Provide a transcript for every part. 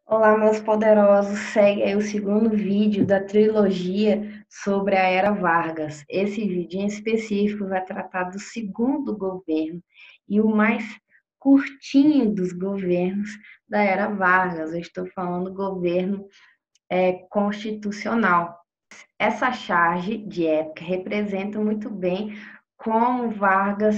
Olá, meus poderosos. Segue aí o segundo vídeo da trilogia sobre a Era Vargas. Esse vídeo em específico vai tratar do segundo governo e o mais curtinho dos governos da Era Vargas. Eu estou falando do governo constitucional. Essa charge de época representa muito bem como Vargas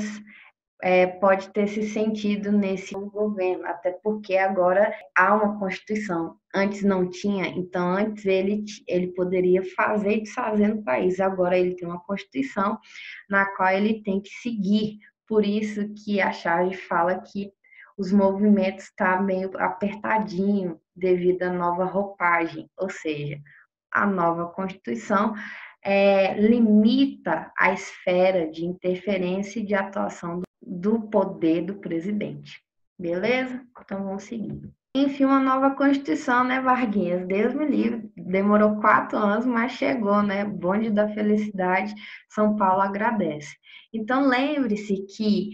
pode ter se sentido nesse governo, até porque agora há uma Constituição. Antes não tinha, então antes ele poderia fazer e desfazer no país. Agora ele tem uma Constituição na qual ele tem que seguir. Por isso que a charge fala que os movimentos estão meio apertadinho devido à nova roupagem, ou seja, a nova Constituição limita a esfera de interferência e de atuação do poder do presidente. Beleza? Então vamos seguir. Enfim, uma nova Constituição, né, Varguinhas? Deus me livre. Demorou 4 anos, mas chegou, né? Bonde da felicidade, São Paulo agradece. Então lembre-se que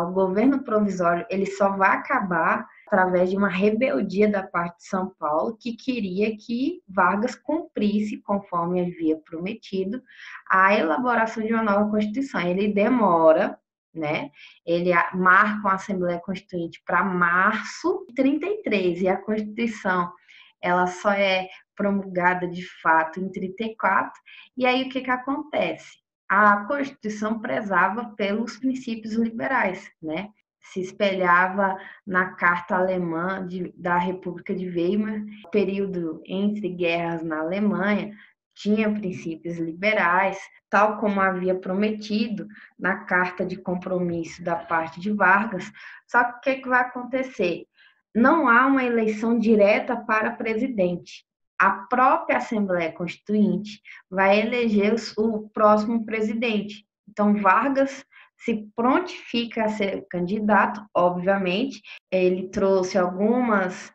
o governo provisório ele só vai acabar através de uma rebeldia da parte de São Paulo, que queria que Vargas cumprisse, conforme havia prometido, a elaboração de uma nova Constituição. Ele demora, né? Ele marca uma Assembleia Constituinte para março de 33 e a Constituição ela só é promulgada de fato em 34. E aí o que acontece? A Constituição prezava pelos princípios liberais, né? Se espelhava na Carta Alemã da República de Weimar, o período entre guerras na Alemanha tinha princípios liberais, tal como havia prometido na carta de compromisso da parte de Vargas. Só que o que vai acontecer? Não há uma eleição direta para presidente. A própria Assembleia Constituinte vai eleger o próximo presidente. Então, Vargas se prontifica a ser candidato, obviamente. Ele trouxe algumas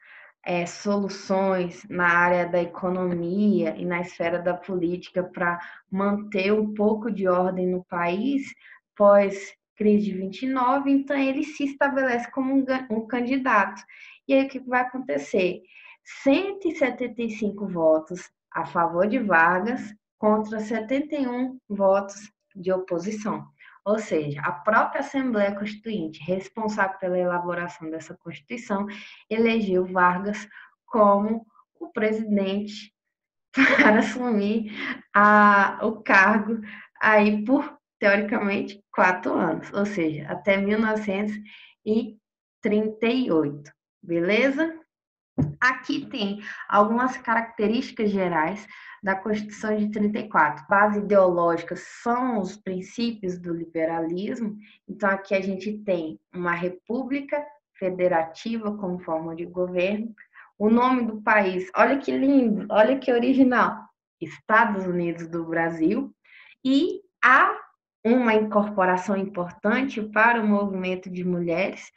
soluções na área da economia e na esfera da política para manter um pouco de ordem no país pós crise de 29, então ele se estabelece como um candidato. E aí o que vai acontecer? 175 votos a favor de Vargas contra 71 votos de oposição. Ou seja, a própria Assembleia Constituinte, responsável pela elaboração dessa Constituição, elegeu Vargas como o presidente para assumir o cargo aí por, teoricamente, 4 anos, ou seja, até 1938, beleza? Aqui tem algumas características gerais da Constituição de 34. Base ideológica são os princípios do liberalismo. Então, aqui a gente tem uma república federativa como forma de governo. O nome do país, olha que lindo, olha que original, Estados Unidos do Brasil. E há uma incorporação importante para o movimento de mulheres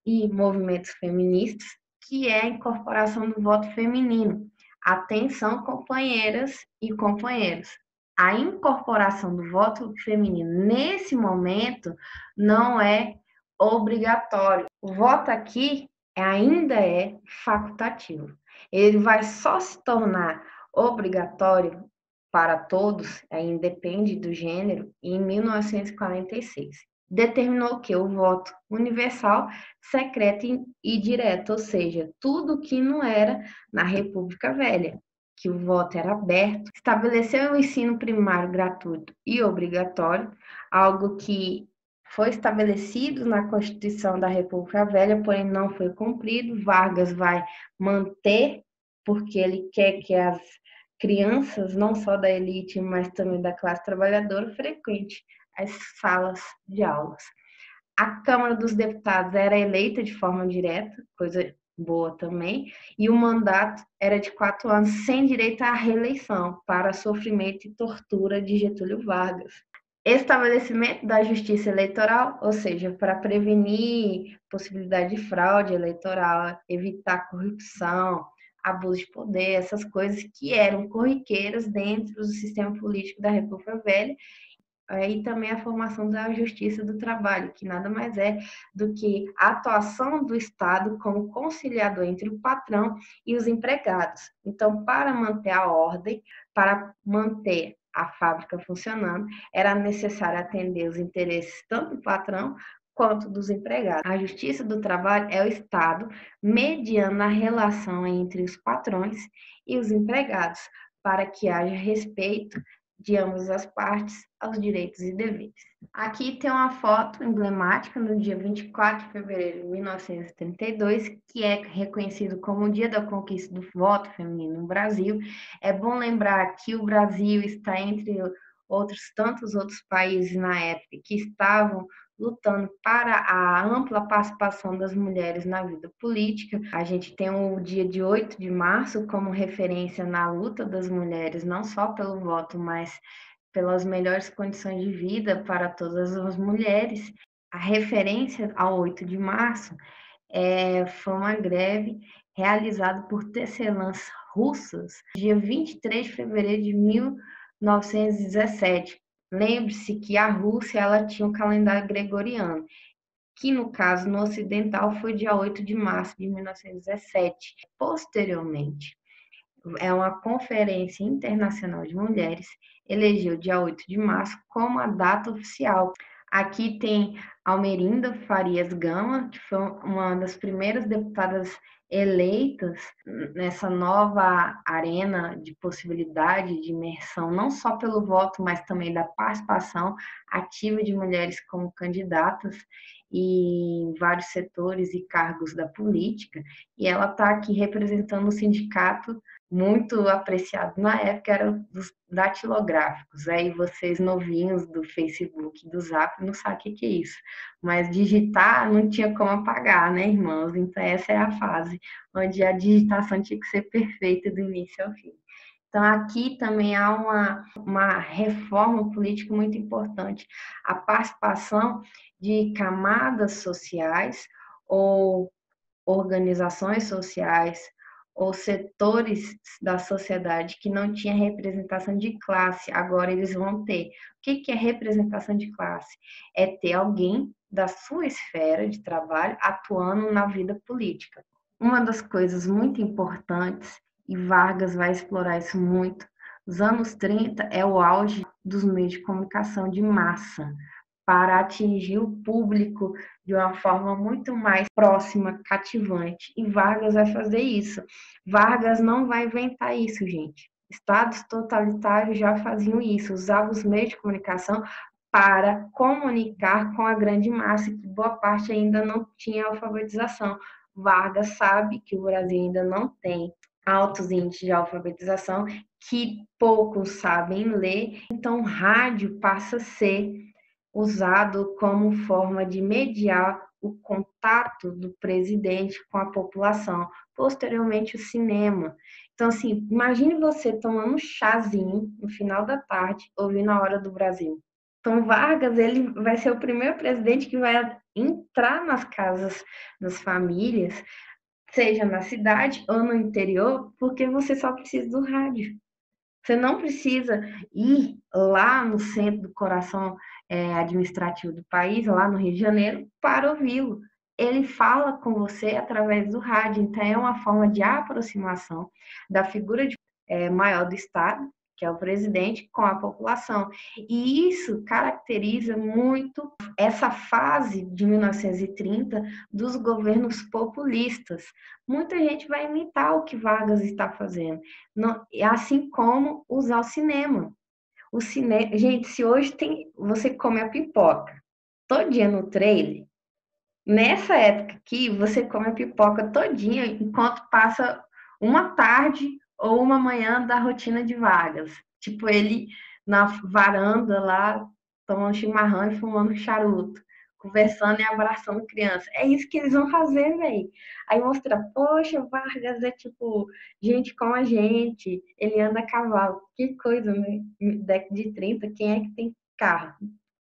e movimentos feministas, que é a incorporação do voto feminino. Atenção, companheiras e companheiros. A incorporação do voto feminino nesse momento não é obrigatório. O voto aqui ainda é facultativo. Ele vai só se tornar obrigatório para todos, aí depende do gênero, em 1946. Determinou que o voto universal, secreto e direto, ou seja, tudo que não era na República Velha, que o voto era aberto, estabeleceu o ensino primário gratuito e obrigatório, algo que foi estabelecido na Constituição da República Velha, porém não foi cumprido. Vargas vai manter, porque ele quer que as crianças, não só da elite, mas também da classe trabalhadora, frequente as salas de aulas. A Câmara dos Deputados era eleita de forma direta, coisa boa também, e o mandato era de 4 anos, sem direito à reeleição, para sofrimento e tortura de Getúlio Vargas. Estabelecimento da justiça eleitoral, ou seja, para prevenir possibilidade de fraude eleitoral, evitar corrupção, abuso de poder, essas coisas que eram corriqueiras dentro do sistema político da República Velha. aí também a formação da Justiça do Trabalho, que nada mais é do que a atuação do Estado como conciliador entre o patrão e os empregados. Então, para manter a ordem, para manter a fábrica funcionando, era necessário atender os interesses tanto do patrão quanto dos empregados. A Justiça do Trabalho é o Estado mediando a relação entre os patrões e os empregados, para que haja respeito de ambas as partes aos direitos e deveres. Aqui tem uma foto emblemática no dia 24 de fevereiro de 1932, que é reconhecido como o Dia da Conquista do Voto Feminino no Brasil. É bom lembrar que o Brasil está entre outros tantos outros países na época que estavam lutando para a ampla participação das mulheres na vida política. A gente tem o dia de 8 de março como referência na luta das mulheres, não só pelo voto, mas pelas melhores condições de vida para todas as mulheres. A referência ao 8 de março foi uma greve realizada por tecelãs russas, dia 23 de fevereiro de 1917. Lembre-se que a Rússia ela tinha um calendário gregoriano, que no caso no ocidental foi dia 8 de março de 1917. Posteriormente, uma conferência internacional de mulheres elegeu dia 8 de março como a data oficial. Aqui tem Almerinda Farias Gama, que foi uma das primeiras deputadas eleitas nessa nova arena de possibilidade de imersão, não só pelo voto, mas também da participação ativa de mulheres como candidatas em vários setores e cargos da política, e ela está aqui representando o sindicato muito apreciado na época, era dos datilográficos. Aí vocês novinhos do Facebook, do Zap, não sabem o que é isso. Mas digitar não tinha como apagar, né, irmãos? Então essa é a fase onde a digitação tinha que ser perfeita do início ao fim. Então, aqui também há uma reforma política muito importante, a participação de camadas sociais ou organizações sociais ou setores da sociedade que não tinha representação de classe, agora eles vão ter. O que é representação de classe? É ter alguém da sua esfera de trabalho atuando na vida política. Uma das coisas muito importantes, e Vargas vai explorar isso muito, os anos 30 é o auge dos meios de comunicação de massa, para atingir o público de uma forma muito mais próxima, cativante. E Vargas vai fazer isso. Vargas não vai inventar isso, gente. Estados totalitários já faziam isso, usavam os meios de comunicação para comunicar com a grande massa, que boa parte ainda não tinha alfabetização. Vargas sabe que o Brasil ainda não tem altos índices de alfabetização, que poucos sabem ler, então rádio passa a ser usado como forma de mediar o contato do presidente com a população. Posteriormente, o cinema. Então, assim, imagine você tomando um chazinho no final da tarde, ouvindo a Hora do Brasil. Então, Vargas, ele vai ser o primeiro presidente que vai entrar nas casas das famílias, seja na cidade ou no interior, porque você só precisa do rádio. Você não precisa ir lá no centro do coração administrativo do país, lá no Rio de Janeiro, para ouvi-lo. Ele fala com você através do rádio, então é uma forma de aproximação da figura maior do Estado, que é o presidente, com a população. E isso caracteriza muito essa fase de 1930 dos governos populistas. Muita gente vai imitar o que Vargas está fazendo, assim como usar o cinema. O cinema, gente, se hoje você come a pipoca todo dia no trailer, nessa época aqui você come a pipoca todinha enquanto passa uma tarde ou uma manhã da rotina de Vargas. Tipo, ele na varanda lá, tomando chimarrão e fumando charuto, conversando e abraçando criança. É isso que eles vão fazer, velho. Aí mostra, poxa, Vargas é tipo gente como a gente, ele anda a cavalo. Que coisa, né? Década de 30, quem é que tem carro?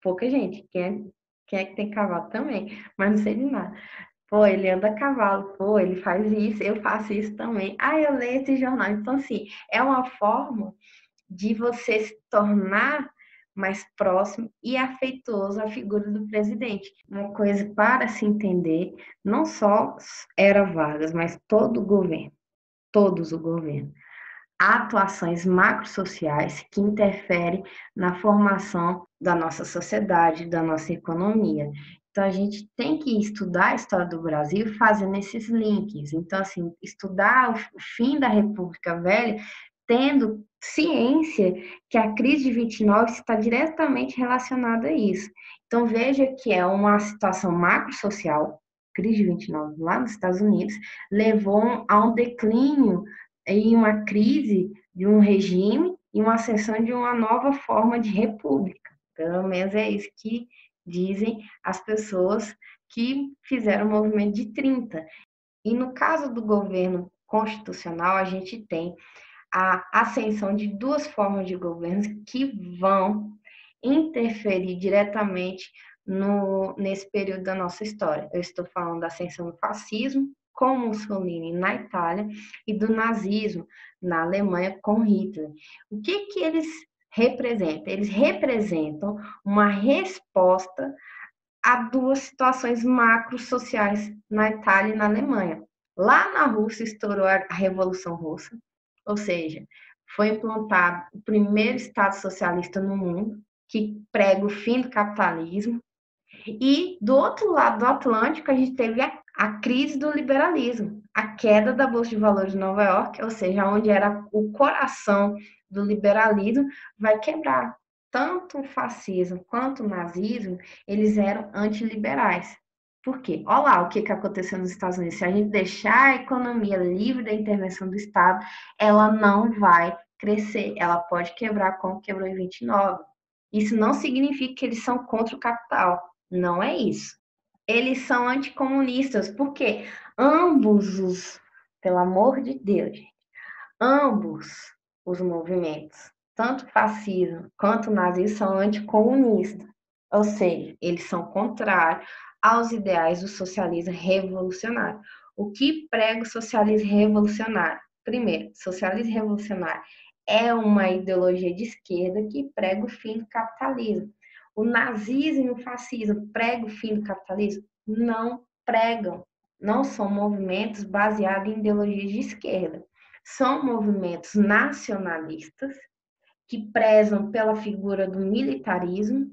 Pouca gente. Quem é que tem cavalo também? Mas não sei de nada. Pô, ele anda a cavalo, pô, ele faz isso, eu faço isso também. Ah, eu leio esse jornal. Então, assim, é uma forma de você se tornar mais próximo e afetuoso à figura do presidente. Uma coisa para se entender, não só era Vargas, mas todo o governo, todos o governo. Há atuações macrosociais que interferem na formação da nossa sociedade, da nossa economia. Então, a gente tem que estudar a história do Brasil fazendo esses links. Então, assim, estudar o fim da República Velha tendo ciência que a crise de 29 está diretamente relacionada a isso. Então, veja que é uma situação macrosocial, crise de 29 lá nos Estados Unidos, levou a um declínio e uma crise de um regime e uma ascensão de uma nova forma de república. Pelo menos é isso que dizem as pessoas que fizeram o movimento de 30. E no caso do governo constitucional, a gente tem a ascensão de duas formas de governo que vão interferir diretamente nesse período da nossa história. Eu estou falando da ascensão do fascismo com Mussolini na Itália e do nazismo na Alemanha com Hitler. O que eles representam? Eles representam uma resposta a duas situações macro-sociais na Itália e na Alemanha. Lá na Rússia estourou a Revolução Russa, ou seja, foi implantado o primeiro Estado socialista no mundo, que prega o fim do capitalismo. E do outro lado do Atlântico, a gente teve a crise do liberalismo, a queda da Bolsa de Valores de Nova York, ou seja, onde era o coração do liberalismo, vai quebrar. Tanto o fascismo quanto o nazismo, eles eram antiliberais. Por quê? Olha lá o que aconteceu nos Estados Unidos. Se a gente deixar a economia livre da intervenção do Estado, ela não vai crescer. Ela pode quebrar como quebrou em 29. Isso não significa que eles são contra o capital. Não é isso. Eles são anticomunistas, porque pelo amor de Deus, ambos os movimentos, tanto o fascismo quanto o nazismo, são anticomunistas. Ou seja, eles são contrários aos ideais do socialismo revolucionário. O que prega o socialismo revolucionário? Primeiro, socialismo revolucionário é uma ideologia de esquerda que prega o fim do capitalismo. O nazismo e o fascismo pregam o fim do capitalismo? Não pregam. Não são movimentos baseados em ideologias de esquerda. São movimentos nacionalistas que prezam pela figura do militarismo,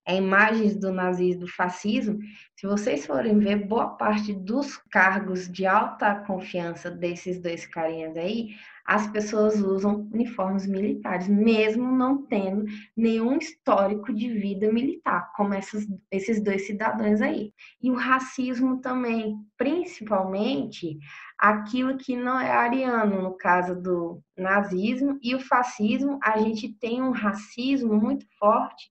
imagens do nazismo e do fascismo. Se vocês forem ver, boa parte dos cargos de alta confiança desses dois carinhas aí, as pessoas usam uniformes militares, mesmo não tendo nenhum histórico de vida militar, como esses dois cidadãos aí. E o racismo também, principalmente aquilo que não é ariano, no caso do nazismo e o fascismo, a gente tem um racismo muito forte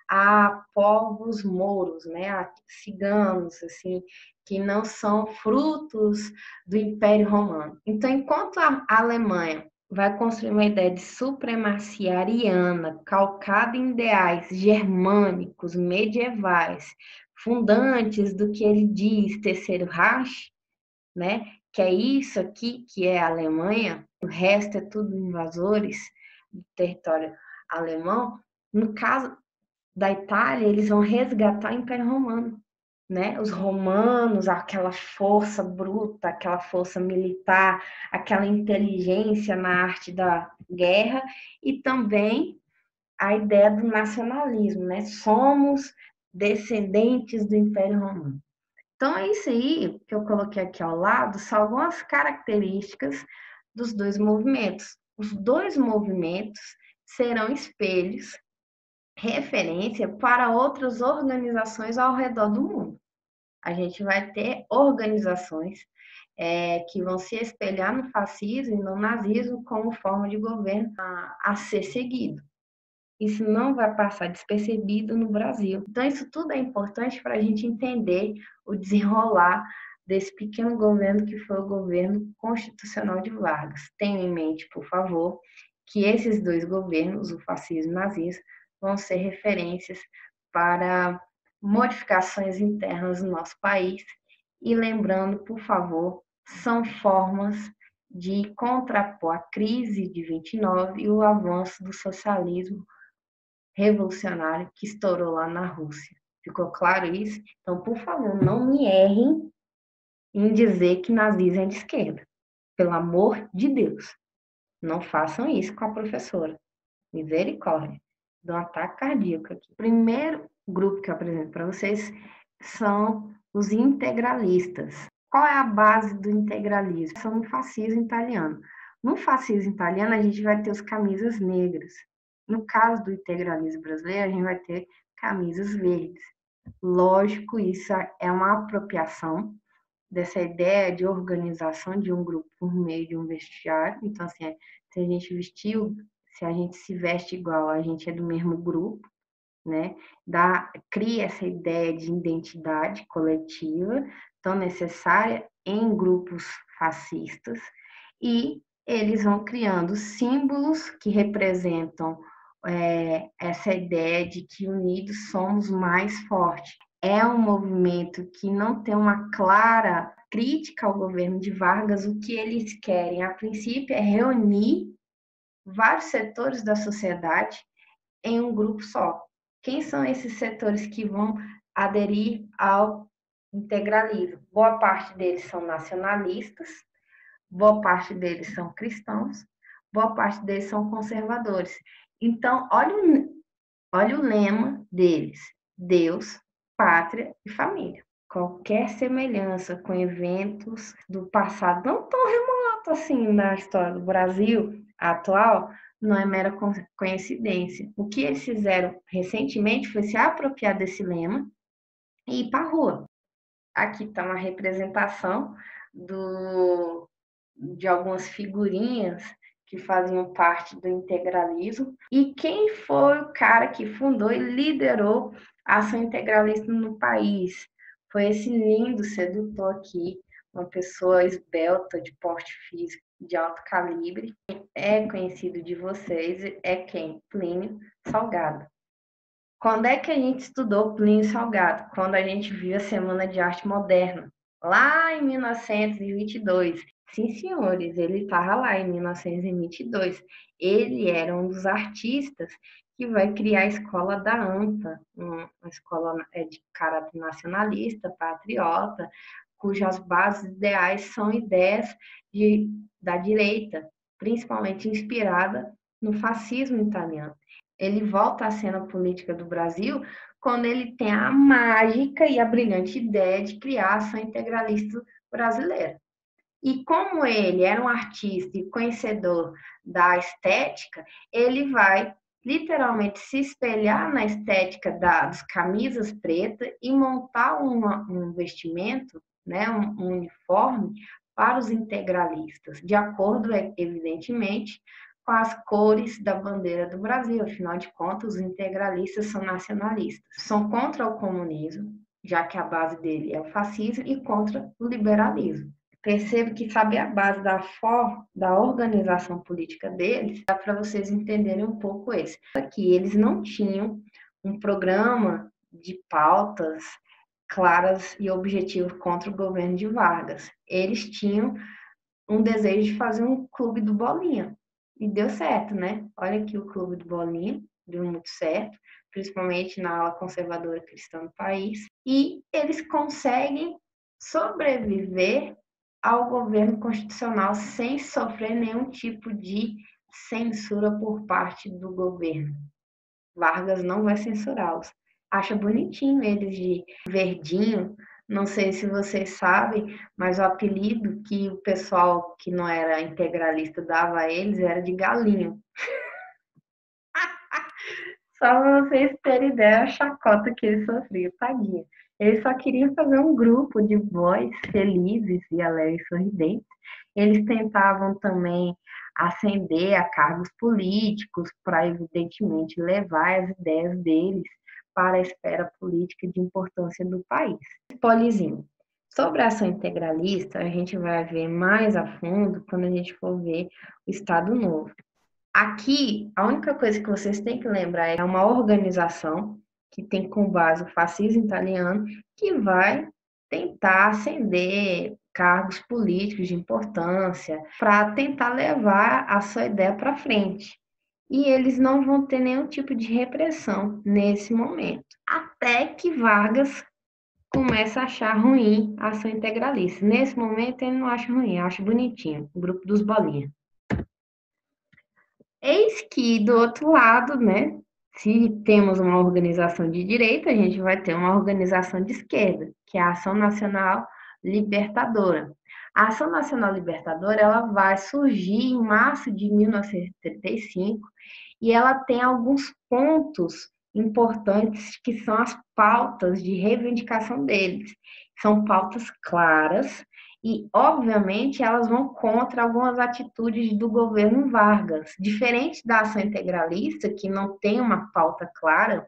a povos mouros, né, a ciganos, assim, que não são frutos do Império Romano. Então, enquanto a Alemanha vai construir uma ideia de supremacia ariana, calcada em ideais germânicos, medievais, fundantes do que ele diz Terceiro Reich, né, que é isso aqui que é a Alemanha, o resto é tudo invasores do território alemão. No caso da Itália, eles vão resgatar o Império Romano, né? Os romanos, aquela força bruta, aquela força militar, aquela inteligência na arte da guerra e também a ideia do nacionalismo, né? Somos descendentes do Império Romano. Então é isso aí que eu coloquei aqui ao lado, são algumas características dos dois movimentos. Os dois movimentos serão espelhos referência para outras organizações ao redor do mundo. A gente vai ter organizações que vão se espelhar no fascismo e no nazismo como forma de governo a ser seguido. Isso não vai passar despercebido no Brasil. Então, isso tudo é importante para a gente entender o desenrolar desse pequeno governo que foi o governo constitucional de Vargas. Tenha em mente, por favor, que esses dois governos, o fascismo e o nazismo, vão ser referências para modificações internas no nosso país. E lembrando, por favor, são formas de contrapor a crise de 29 e o avanço do socialismo revolucionário que estourou lá na Rússia. Ficou claro isso? Então, por favor, não me errem em dizer que nazismo é de esquerda. Pelo amor de Deus, não façam isso com a professora. Misericórdia. Dá um ataque cardíaco aqui. O primeiro grupo que eu apresento para vocês são os integralistas. Qual é a base do integralismo? São no fascismo italiano. No fascismo italiano, a gente vai ter os camisas negras. No caso do integralismo brasileiro, a gente vai ter camisas verdes. Lógico, isso é uma apropriação dessa ideia de organização de um grupo por meio de um vestiário. Então, assim, se a gente vestiu, se a gente se veste igual, a gente é do mesmo grupo, né? Cria essa ideia de identidade coletiva tão necessária em grupos fascistas e eles vão criando símbolos que representam essa ideia de que unidos somos mais fortes. É um movimento que não tem uma clara crítica ao governo de Vargas. O que eles querem, a princípio, é reunir vários setores da sociedade em um grupo só. Quem são esses setores que vão aderir ao integralismo? Boa parte deles são nacionalistas, boa parte deles são cristãos, boa parte deles são conservadores. Então, olha o lema deles: Deus, pátria e família. Qualquer semelhança com eventos do passado não tão remoto assim na história do Brasil atual não é mera coincidência. O que eles fizeram recentemente foi se apropriar desse lema e ir para a rua. Aqui está uma representação de algumas figurinhas que faziam parte do integralismo. E quem foi o cara que fundou e liderou a ação integralista no país? Foi esse lindo sedutor aqui, uma pessoa esbelta, de porte físico, de alto calibre. É conhecido de vocês, é quem? Plínio Salgado. Quando é que a gente estudou Plínio Salgado? Quando a gente viu a Semana de Arte Moderna, lá em 1922. Sim, senhores, ele estava lá em 1922. Ele era um dos artistas que vai criar a escola da ANTA, uma escola de caráter nacionalista, patriota, cujas bases ideais são ideias da direita, principalmente inspirada no fascismo italiano. Ele volta à cena política do Brasil quando ele tem a mágica e a brilhante ideia de criar a ação integralista brasileira. E como ele era um artista e conhecedor da estética, ele vai literalmente se espelhar na estética das camisas pretas e montar um vestimento, né, um uniforme para os integralistas, de acordo, evidentemente, com as cores da bandeira do Brasil. Afinal de contas, os integralistas são nacionalistas, são contra o comunismo, já que a base dele é o fascismo, e contra o liberalismo. Percebo que saber a base da organização política deles dá para vocês entenderem um pouco esse. Aqui, eles não tinham um programa de pautas claras e objetivos contra o governo de Vargas. Eles tinham um desejo de fazer um clube do Bolinha. E deu certo, né? Olha aqui o clube do Bolinha, deu muito certo, principalmente na ala conservadora cristã do país. E eles conseguem sobreviver ao governo constitucional sem sofrer nenhum tipo de censura por parte do governo. Vargas não vai censurá-los. Acha bonitinho eles de verdinho. Não sei se vocês sabem, mas o apelido que o pessoal que não era integralista dava a eles era de galinho. Só para vocês terem ideia, a chacota que eles sofriam, tadinha. Eles só queriam fazer um grupo de boys felizes e alegres, sorridentes. Eles tentavam também ascender a cargos políticos para, evidentemente, levar as ideias deles para a esfera política de importância do país. Polizinho. Sobre a ação integralista, a gente vai ver mais a fundo quando a gente for ver o Estado Novo. Aqui, a única coisa que vocês têm que lembrar é uma organização que tem como base o fascismo italiano, que vai tentar ascender cargos políticos de importância para tentar levar a sua ideia para frente. e eles não vão ter nenhum tipo de repressão nesse momento. Até que Vargas começa a achar ruim a ação integralista. Nesse momento ele não acha ruim, acha bonitinho, o grupo dos bolinhas. Eis que do outro lado, né, se temos uma organização de direita, a gente vai ter uma organização de esquerda, que é a Ação Nacional Libertadora. A Ação Nacional Libertadora, ela vai surgir em março de 1935 e ela tem alguns pontos importantes que são as pautas de reivindicação deles. São pautas claras e, obviamente, elas vão contra algumas atitudes do governo Vargas. Diferente da ação integralista, que não tem uma pauta clara,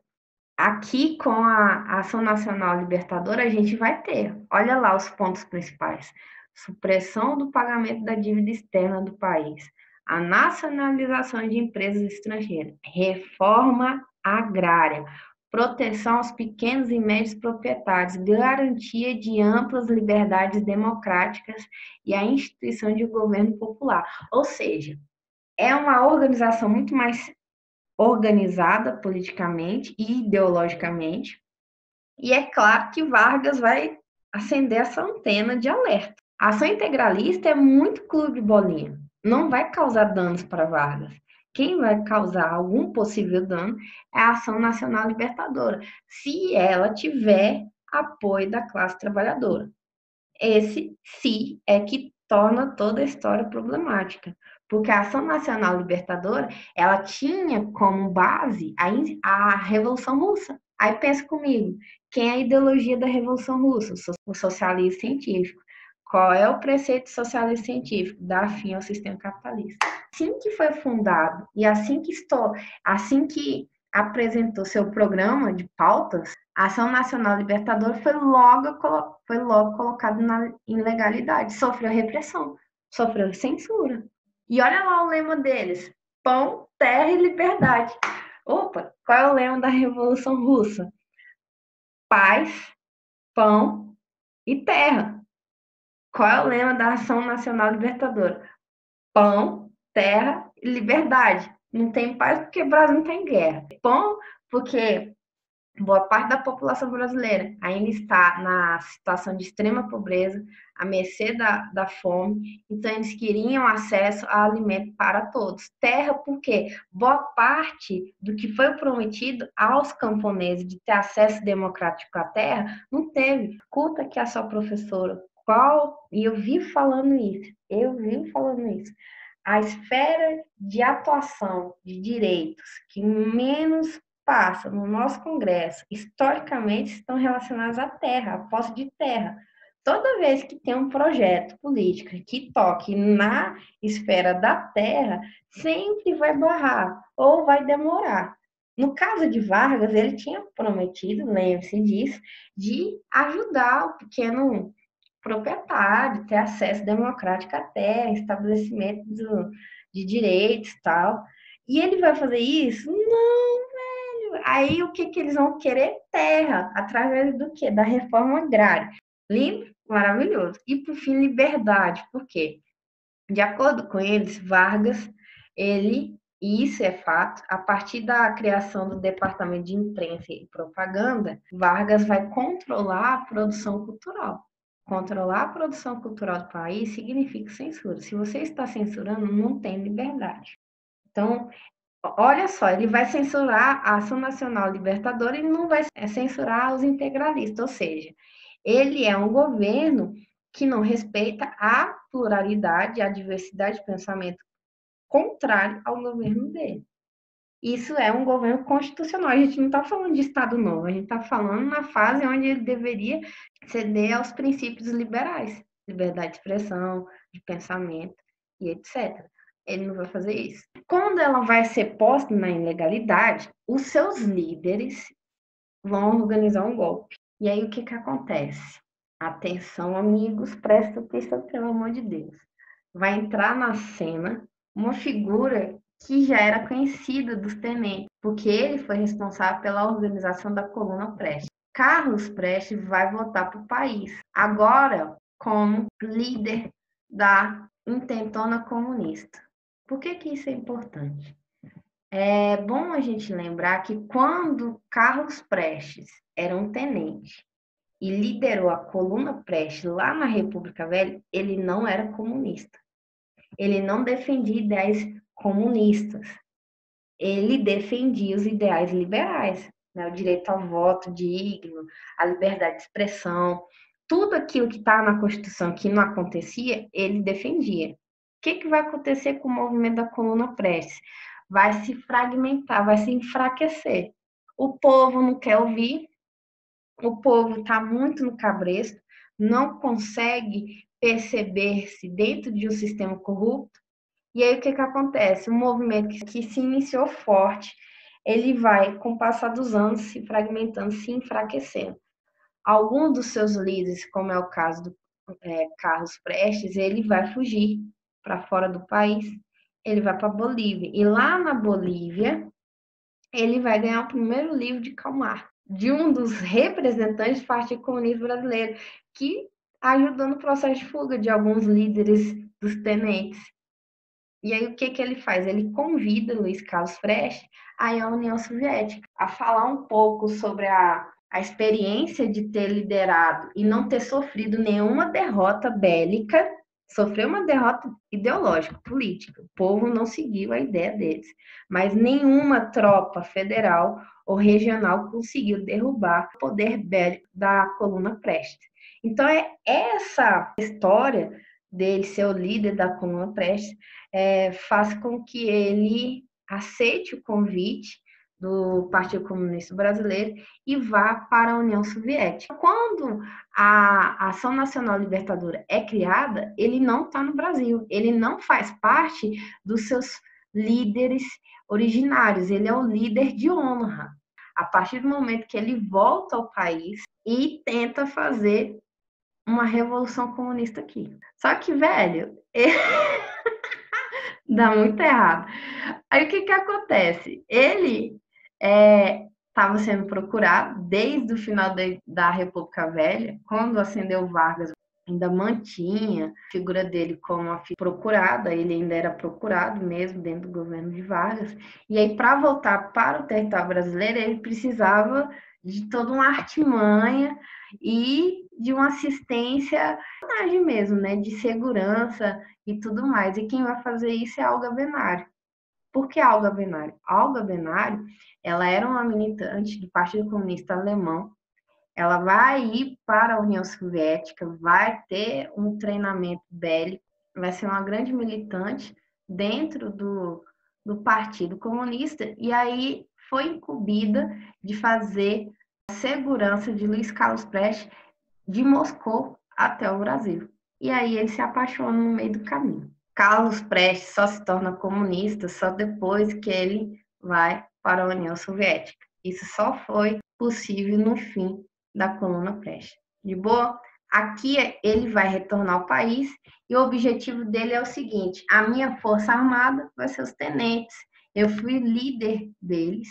aqui com a Ação Nacional Libertadora a gente vai ter. Olha lá os pontos principais. Supressão do pagamento da dívida externa do país, a nacionalização de empresas estrangeiras, reforma agrária, proteção aos pequenos e médios proprietários, garantia de amplas liberdades democráticas e a instituição de um governo popular. Ou seja, é uma organização muito mais organizada politicamente e ideologicamente, e é claro que Vargas vai acender essa antena de alerta. A ação integralista é muito clube bolinha, não vai causar danos para Vargas. Quem vai causar algum possível dano é a Ação Nacional Libertadora, se ela tiver apoio da classe trabalhadora. Esse "se" é que torna toda a história problemática, porque a Ação Nacional Libertadora, ela tinha como base a Revolução Russa. Aí pensa comigo, quem é a ideologia da Revolução Russa? O socialismo científico. Qual é o preceito socialista científico? Dar fim ao sistema capitalista. Assim que foi fundado e assim que apresentou seu programa de pautas, a Ação Nacional Libertadora foi logo colocada na ilegalidade, sofreu repressão, sofreu censura. E olha lá o lema deles: pão, terra e liberdade. Opa, qual é o lema da Revolução Russa? Paz, pão e terra. Qual é o lema da Ação Nacional Libertadora? Pão, terra e liberdade. Não tem paz porque o Brasil não tem guerra. Pão, porque boa parte da população brasileira ainda está na situação de extrema pobreza, à mercê da fome, então eles queriam acesso a alimento para todos. Terra, porque boa parte do que foi prometido aos camponeses de ter acesso democrático à terra, não teve. Escuta aqui a sua professora, e eu vi falando isso, a esfera de atuação de direitos que menos passa no nosso Congresso, historicamente, estão relacionados à terra, à posse de terra. Toda vez que tem um projeto político que toque na esfera da terra, sempre vai barrar ou vai demorar. No caso de Vargas, ele tinha prometido, lembre-se disso, de ajudar o pequeno proprietário, ter acesso democrático à terra, estabelecimento de direitos e tal. E ele vai fazer isso? Não, aí o que, que eles vão querer? Terra, através do quê? Da reforma agrária. Lindo? Maravilhoso. E, por fim, liberdade. Por quê? De acordo com eles, Vargas, e isso é fato, a partir da criação do Departamento de Imprensa e Propaganda, Vargas vai controlar a produção cultural. Controlar a produção cultural do país significa censura. Se você está censurando, não tem liberdade. Então, olha só, ele vai censurar a Ação Nacional Libertadora e não vai censurar os integralistas, ou seja, ele é um governo que não respeita a pluralidade, a diversidade de pensamento contrário ao governo dele. Isso é um governo constitucional. A gente não está falando de Estado Novo, a gente está falando na fase onde ele deveria ceder aos princípios liberais, liberdade de expressão, de pensamento e etc. Ele não vai fazer isso. Quando ela vai ser posta na ilegalidade, os seus líderes vão organizar um golpe. E aí o que que acontece? Atenção, amigos, presta atenção, pelo amor de Deus. Vai entrar na cena uma figura que já era conhecida dos tenentes, porque ele foi responsável pela organização da Coluna Prestes. Carlos Prestes vai voltar para o país, agora como líder da intentona comunista. Por que que isso é importante? É bom a gente lembrar que quando Carlos Prestes era um tenente e liderou a Coluna Prestes lá na República Velha, ele não era comunista. Ele não defendia ideias comunistas. Ele defendia os ideais liberais, né? O direito ao voto digno, a liberdade de expressão, tudo aquilo que está na Constituição que não acontecia, ele defendia. O que vai acontecer com o movimento da Coluna Prestes? Vai se fragmentar, vai se enfraquecer. O povo não quer ouvir, o povo está muito no cabresto, não consegue perceber-se dentro de um sistema corrupto. E aí o que acontece? Um movimento que se iniciou forte, ele vai, com o passar dos anos, se fragmentando, se enfraquecendo. Alguns dos seus líderes, como é o caso do Carlos Prestes, ele vai fugir para fora do país, ele vai para a Bolívia. E lá na Bolívia, ele vai ganhar o primeiro livro de Karl Marx, de um dos representantes do Partido Comunista Brasileiro, que ajudou no processo de fuga de alguns líderes dos tenentes. E aí, o que ele faz? Ele convida Luiz Carlos Prestes a ir à União Soviética, a falar um pouco sobre a experiência de ter liderado e não ter sofrido nenhuma derrota bélica, sofreu uma derrota ideológica, política. O povo não seguiu a ideia deles, mas nenhuma tropa federal ou regional conseguiu derrubar o poder bélico da Coluna Prestes. Então, é essa história dele ser o líder da Coluna Prestes faz com que ele aceite o convite do Partido Comunista Brasileiro e vá para a União Soviética. Quando a Ação Nacional Libertadora é criada, ele não está no Brasil, ele não faz parte dos seus líderes originários, ele é o líder de honra. A partir do momento que ele volta ao país e tenta fazer uma revolução comunista aqui. Só que, velho, dá muito errado. Aí o que acontece? Ele estava sendo procurado desde o final da República Velha, quando acendeu Vargas, ainda mantinha a figura dele como a procurada, ele ainda era procurado mesmo dentro do governo de Vargas. E aí, para voltar para o território brasileiro, ele precisava de toda uma artimanha e de uma assistência mesmo, né, de segurança e tudo mais. E quem vai fazer isso é a Olga Benário. Por que Olga Benário? A Olga Benário, ela era uma militante do Partido Comunista Alemão. Ela vai ir para a União Soviética, vai ter um treinamento bélico, vai ser uma grande militante dentro do Partido Comunista, e aí foi incumbida de fazer a segurança de Luiz Carlos Prestes de Moscou até o Brasil. E aí ele se apaixona no meio do caminho. Carlos Prestes só se torna comunista só depois que ele vai para a União Soviética. Isso só foi possível no fim da Coluna Prestes. De boa? Aqui ele vai retornar ao país e o objetivo dele é o seguinte: a minha força armada vai ser os tenentes. Eu fui líder deles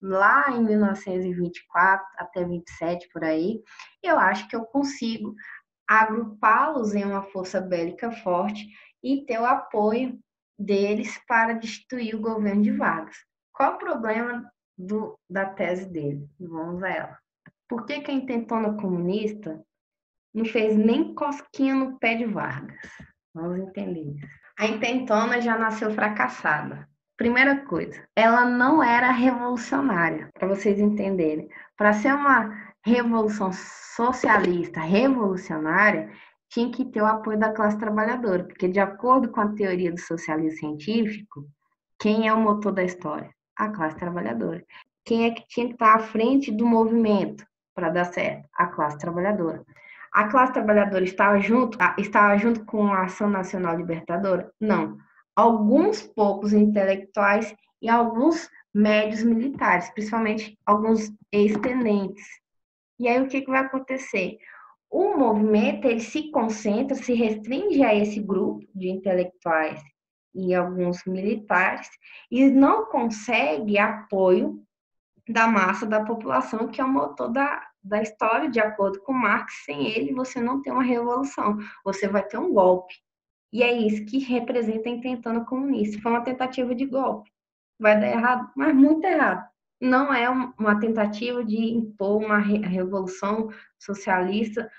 lá em 1924 até 27 por aí. Eu acho que eu consigo agrupá-los em uma força bélica forte e ter o apoio deles para destituir o governo de Vargas. Qual o problema da tese dele? Vamos a ela. Por que a intentona comunista não fez nem cosquinha no pé de Vargas? Vamos entender isso. A intentona já nasceu fracassada. Primeira coisa, ela não era revolucionária, para vocês entenderem. Para ser uma revolução socialista revolucionária, tinha que ter o apoio da classe trabalhadora, porque de acordo com a teoria do socialismo científico, quem é o motor da história? A classe trabalhadora. Quem é que tinha que estar à frente do movimento para dar certo? A classe trabalhadora. A classe trabalhadora estava junto com a Ação Nacional Libertadora? Não. Alguns poucos intelectuais e alguns médios militares, principalmente alguns ex-tenentes. E aí o que vai acontecer? O movimento ele se concentra, se restringe a esse grupo de intelectuais e alguns militares e não consegue apoio da massa da população, que é o motor da história, de acordo com Marx. Sem ele, você não tem uma revolução, você vai ter um golpe. E é isso que representa a intentona comunista. Foi uma tentativa de golpe. vai dar errado, mas muito errado. Não é uma tentativa de impor uma revolução socialista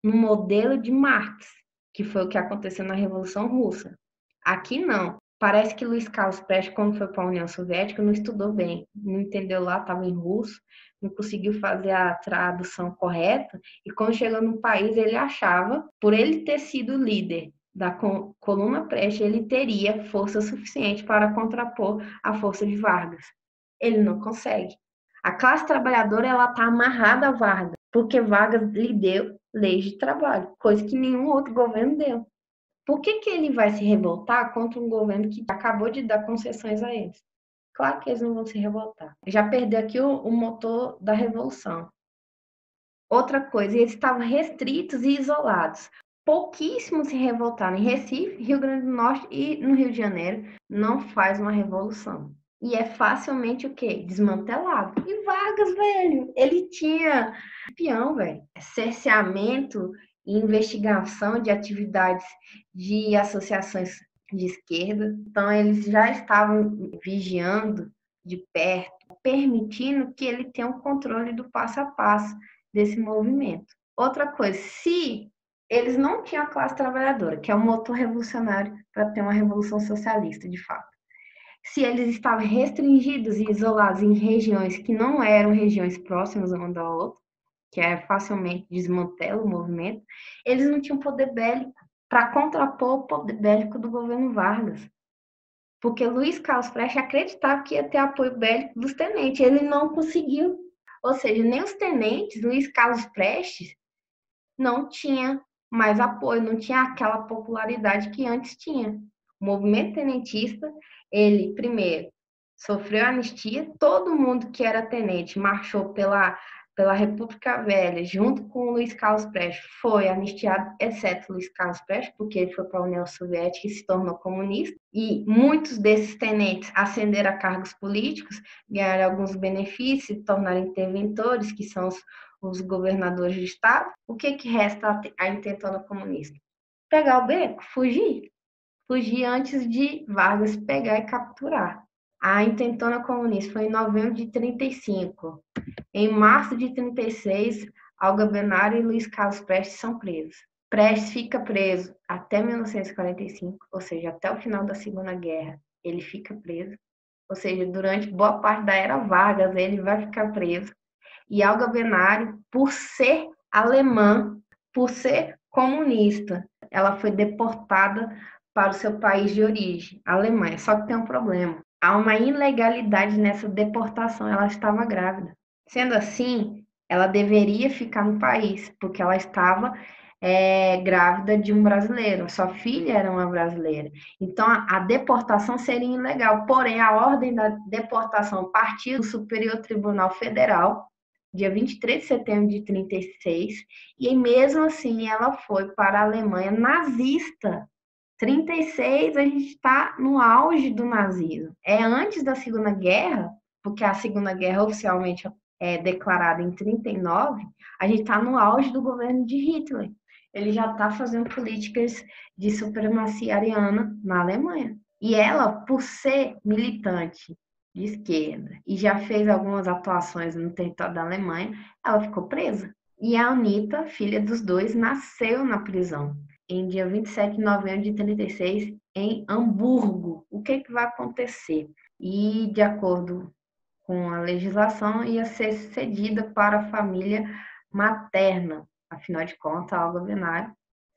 no modelo de Marx, que foi o que aconteceu na Revolução Russa. Aqui não. Parece que Luiz Carlos Prestes, quando foi para a União Soviética, não estudou bem, não entendeu lá, estava em russo, não conseguiu fazer a tradução correta, e quando chegou no país, ele achava, por ele ter sido líder da coluna Prestes, ele teria força suficiente para contrapor a força de Vargas. Ele não consegue. A classe trabalhadora ela está amarrada a Vargas, porque Vargas lhe deu leis de trabalho, coisa que nenhum outro governo deu. Por que ele vai se revoltar contra um governo que acabou de dar concessões a eles? Claro que eles não vão se revoltar. Já perdeu aqui o motor da revolução. Outra coisa, eles estavam restritos e isolados. Pouquíssimos se revoltaram em Recife, Rio Grande do Norte e no Rio de Janeiro. Não faz uma revolução. E é facilmente o quê? Desmantelado. E Vargas, velho, ele tinha peão, velho. Cerceamento e investigação de atividades de associações de esquerda. Então, eles já estavam vigiando de perto, permitindo que ele tenha um controle do passo a passo desse movimento. Outra coisa, se eles não tinham a classe trabalhadora, que é o motor revolucionário para ter uma revolução socialista, de fato. Se eles estavam restringidos e isolados em regiões que não eram regiões próximas uma da outra, que é facilmente desmantela o movimento, eles não tinham poder bélico para contrapor o poder bélico do governo Vargas. Porque Luiz Carlos Prestes acreditava que ia ter apoio bélico dos tenentes, ele não conseguiu. Ou seja, nem os tenentes, Luiz Carlos Prestes, não tinha mais apoio, não tinha aquela popularidade que antes tinha. O movimento tenentista, ele, primeiro, sofreu anistia, todo mundo que era tenente marchou pela República Velha, junto com o Luiz Carlos Prestes, foi anistiado, exceto Luiz Carlos Prestes, porque ele foi para a União Soviética e se tornou comunista, e muitos desses tenentes ascenderam a cargos políticos, ganharam alguns benefícios, se tornaram interventores, que são os governadores de estado. O que resta à intentona comunista? Pegar o beco, fugir. Fugir antes de Vargas pegar e capturar. A intentona comunista foi em novembro de 1935. Em março de 1936, Olga Benário e Luiz Carlos Prestes são presos. Prestes fica preso até 1945, ou seja, até o final da Segunda Guerra, ele fica preso. Ou seja, durante boa parte da era Vargas, ele vai ficar preso. E Olga Benário, por ser alemã, por ser comunista, ela foi deportada para o seu país de origem, a Alemanha. Só que tem um problema. Há uma ilegalidade nessa deportação. Ela estava grávida. Sendo assim, ela deveria ficar no país, porque ela estava grávida de um brasileiro. Sua filha era uma brasileira. Então, a deportação seria ilegal. Porém, a ordem da deportação partiu do Superior Tribunal Federal, dia 23 de setembro de 1936, e mesmo assim ela foi para a Alemanha nazista. 1936, a gente está no auge do nazismo. É antes da Segunda Guerra, porque a Segunda Guerra oficialmente é declarada em 1939, a gente está no auge do governo de Hitler. Ele já está fazendo políticas de supremacia ariana na Alemanha. E ela, por ser militante de esquerda e já fez algumas atuações no território da Alemanha, ela ficou presa. E a Anitta, filha dos dois, nasceu na prisão em dia 27 de novembro de 1936, em Hamburgo. O que vai acontecer? E, de acordo com a legislação, ia ser cedida para a família materna. Afinal de contas, a Olga Benário,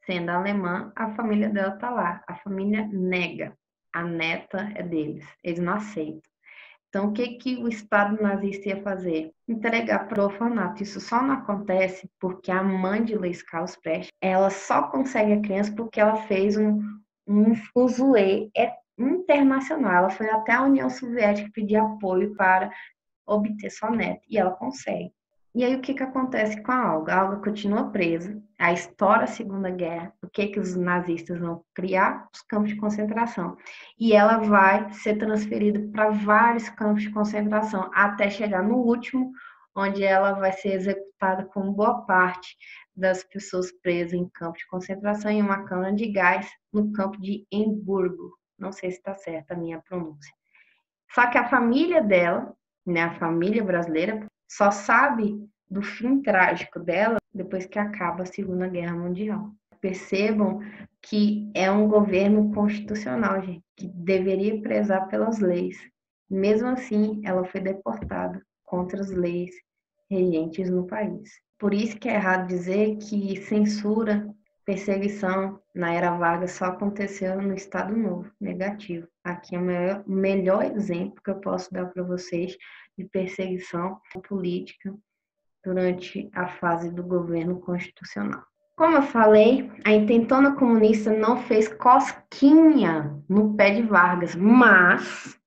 sendo alemã, a família dela está lá. A família nega. A neta é deles. Eles não aceitam. Então, o que o Estado nazista ia fazer? Entregar para o orfanato. Isso só não acontece porque a mãe de Luiz Carlos Prestes, ela só consegue a criança porque ela fez um fuzuê internacional. Ela foi até a União Soviética pedir apoio para obter sua neta. E ela consegue. E aí, o que acontece com a Olga? A Olga continua presa. A história da Segunda Guerra, o que os nazistas vão criar? Os campos de concentração. E ela vai ser transferida para vários campos de concentração, até chegar no último, onde ela vai ser executada com boa parte das pessoas presas em campos de concentração em uma câmara de gás no campo de Hamburgo. Não sei se está certa a minha pronúncia. Só que a família dela, né, a família brasileira, só sabe do fim trágico dela depois que acaba a Segunda Guerra Mundial. Percebam que é um governo constitucional, gente, que deveria prezar pelas leis. Mesmo assim, ela foi deportada contra as leis regentes no país. Por isso que é errado dizer que censura, perseguição na era Vargas só aconteceu no Estado Novo, negativo. Aqui é o melhor exemplo que eu posso dar para vocês de perseguição política durante a fase do governo constitucional. Como eu falei, a intentona comunista não fez cosquinha no pé de Vargas, mas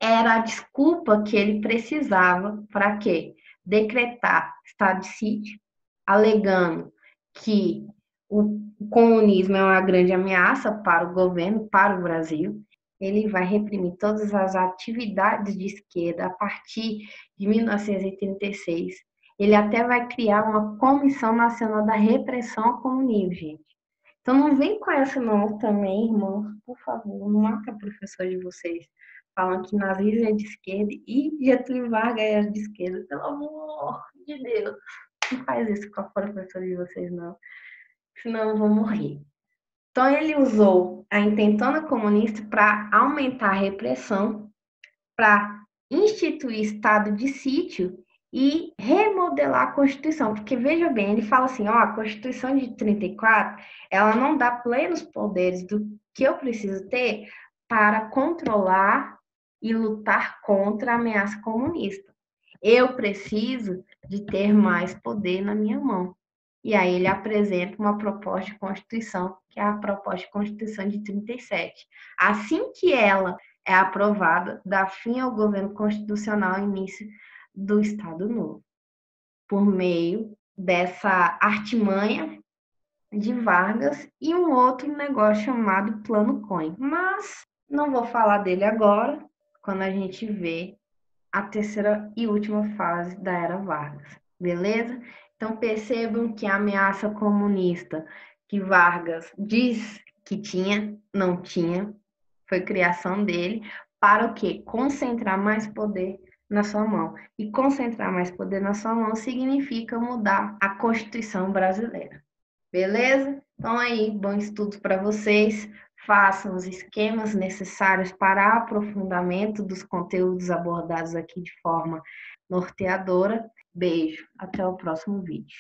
era a desculpa que ele precisava para quê? Decretar estado de sítio, alegando que o comunismo é uma grande ameaça para o governo, para o Brasil. Ele vai reprimir todas as atividades de esquerda a partir de 1936. Ele até vai criar uma Comissão Nacional da Repressão ao Comunismo, gente. Então não vem com essa não também, irmãos, por favor, não marca professor de vocês falando que nazismo é de esquerda e Getúlio Vargas é de esquerda. Pelo amor de Deus, não faz isso com a professora de vocês não, senão eu vou morrer. Então ele usou a intentona comunista para aumentar a repressão, para instituir estado de sítio e remodelar a Constituição. Porque, veja bem, ele fala assim, a Constituição de 34, ela não dá plenos poderes do que eu preciso ter para controlar e lutar contra a ameaça comunista. Eu preciso de ter mais poder na minha mão. E aí ele apresenta uma proposta de Constituição, que é a proposta de Constituição de 37. Assim que ela é aprovada, dá fim ao governo constitucional início do Estado Novo, por meio dessa artimanha de Vargas e um outro negócio chamado Plano Cohen. Mas não vou falar dele agora, quando a gente vê a terceira e última fase da Era Vargas, beleza? Então percebam que a ameaça comunista que Vargas diz que tinha, não tinha, foi criação dele, para o quê? Concentrar mais poder na sua mão. E concentrar mais poder na sua mão significa mudar a Constituição brasileira. Beleza? Então aí, bom estudo para vocês. Façam os esquemas necessários para aprofundamento dos conteúdos abordados aqui de forma norteadora. Beijo, até o próximo vídeo.